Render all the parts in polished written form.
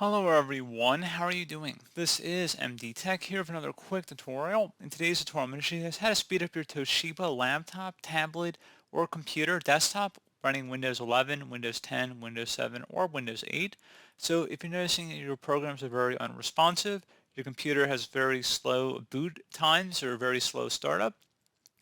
Hello everyone, how are you doing? This is MD Tech here with another quick tutorial. In today's tutorial, I'm going to show you guys how to speed up your Toshiba laptop, tablet, or computer desktop running Windows 11, Windows 10, Windows 7, or Windows 8. So if you're noticing that your programs are very unresponsive, your computer has very slow boot times or very slow startup,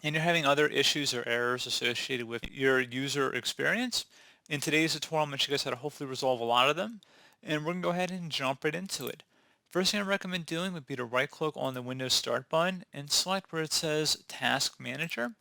and you're having other issues or errors associated with your user experience, in today's tutorial I'm going to show you guys how to hopefully resolve a lot of them, and we're going to go ahead and jump right into it. First thing I recommend doing would be to right click on the Windows Start button and select where it says Task Manager.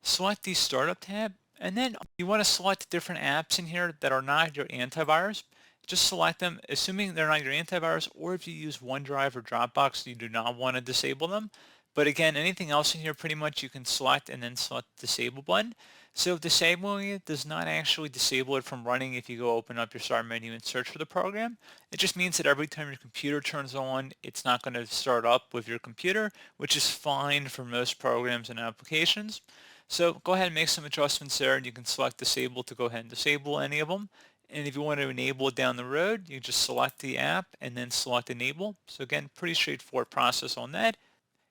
Select the Startup tab, and then you want to select different apps in here that are not your antivirus. Just select them, assuming they're not your antivirus, or if you use OneDrive or Dropbox, you do not want to disable them. But again, anything else in here pretty much you can select and then select the Disable button. So disabling it does not actually disable it from running if you go open up your start menu and search for the program. It just means that every time your computer turns on, it's not going to start up with your computer, which is fine for most programs and applications. So go ahead and make some adjustments there, and you can select disable to go ahead and disable any of them. And if you want to enable it down the road, you just select the app and then select enable. So again, pretty straightforward process on that.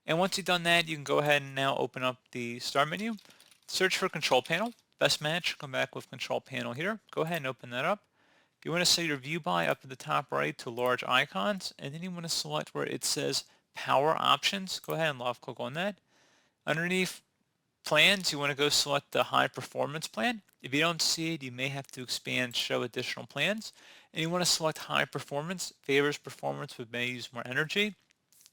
And once you've done that, you can go ahead and now open up the start menu, search for control panel, best match, come back with control panel here. Go ahead and open that up. You want to set your view by up at the top right to large icons, and then you want to select where it says power options. Go ahead and left click on that. Underneath plans, you want to go select the high performance plan. If you don't see it, you may have to expand show additional plans. And you want to select high performance, favors performance but may use more energy.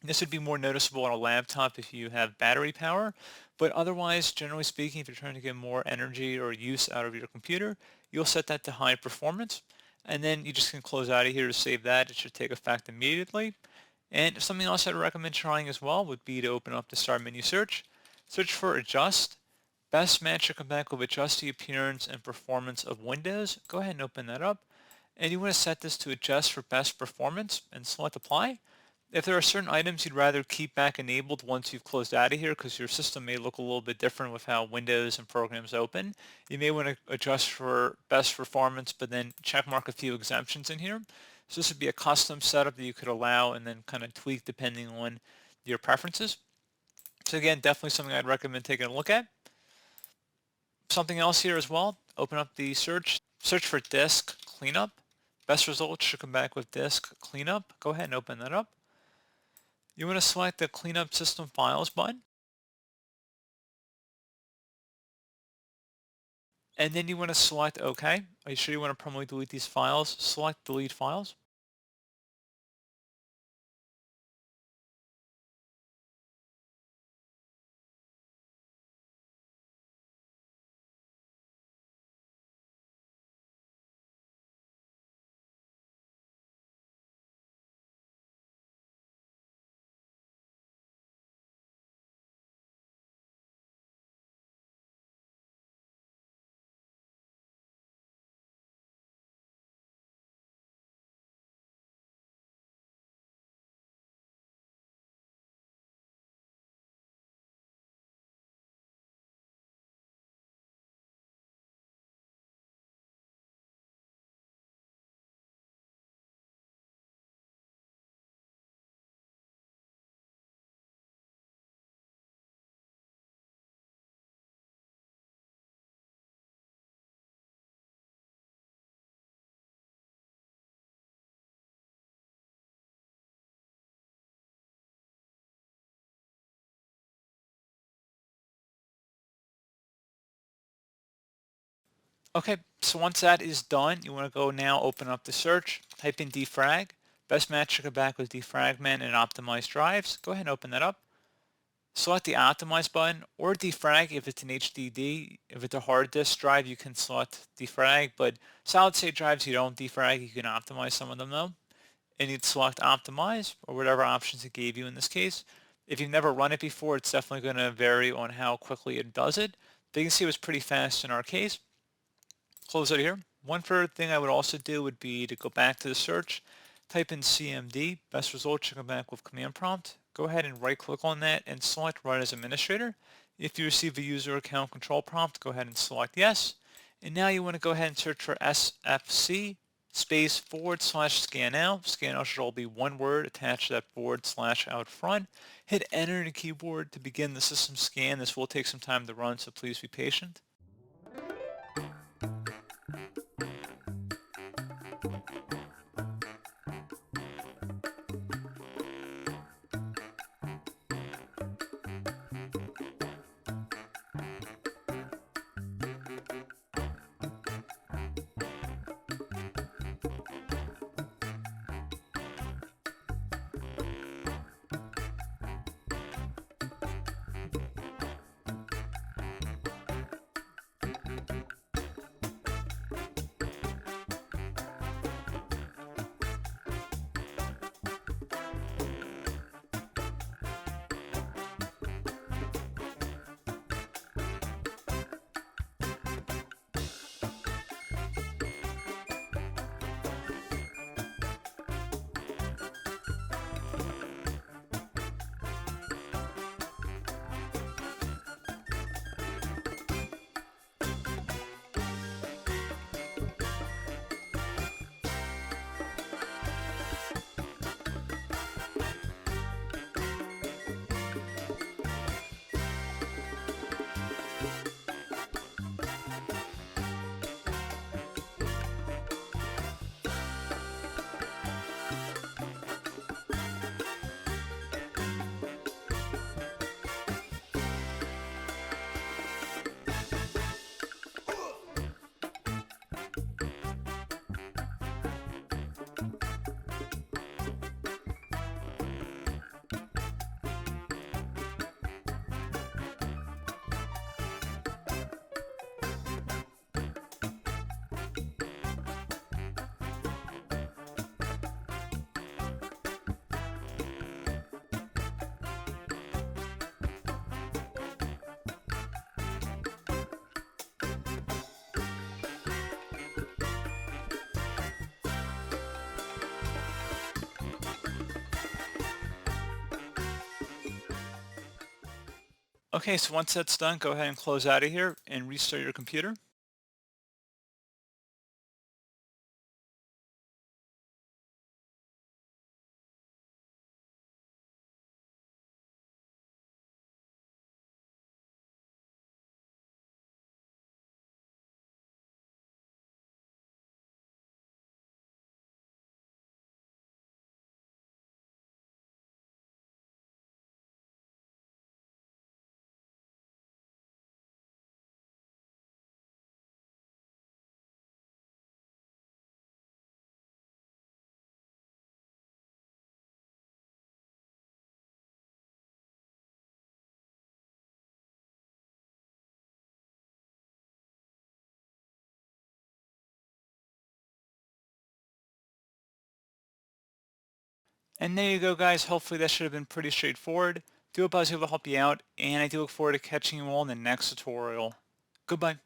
This would be more noticeable on a laptop if you have battery power, but otherwise, generally speaking, if you're trying to get more energy or use out of your computer, you'll set that to high performance, and then you just can close out of here to save that. It should take effect immediately. And something else I'd recommend trying as well would be to open up the start menu search for adjust. Best match should come back with adjust the appearance and performance of Windows. Go ahead and open that up. And you want to set this to adjust for best performance and select apply. If there are certain items you'd rather keep back enabled once you've closed out of here because your system may look a little bit different with how Windows and programs open, you may want to adjust for best performance but then check mark a few exemptions in here. So this would be a custom setup that you could allow and then kind of tweak depending on your preferences. So again, definitely something I'd recommend taking a look at. Something else here as well, open up the search for disk cleanup. Best results should come back with disk cleanup. Go ahead and open that up. You want to select the Cleanup System Files button, and then you want to select OK. Are you sure you want to permanently delete these files? Select Delete Files. Okay, so once that is done, you want to go now open up the search, type in defrag. Best match should come back with defragment and optimized drives. Go ahead and open that up. Select the optimize button or defrag if it's an HDD. If it's a hard disk drive, you can select defrag, but solid state drives you don't defrag, you can optimize some of them though. And you'd select optimize or whatever options it gave you in this case. If you've never run it before, it's definitely going to vary on how quickly it does it. But you can see it was pretty fast in our case. Close it here. One further thing I would also do would be to go back to the search, type in CMD, best results should come back with command prompt. Go ahead and right click on that and select Run as Administrator. If you receive a user account control prompt, go ahead and select yes. And now you want to go ahead and search for SFC space /scan out. Scan out should all be one word attached to that / out front. Hit enter on the keyboard to begin the system scan. This will take some time to run, so please be patient. Okay, so once that's done, go ahead and close out of here and restart your computer. And there you go, guys. Hopefully that should have been pretty straightforward. Do hope I was able to help you out, and I do look forward to catching you all in the next tutorial. Goodbye.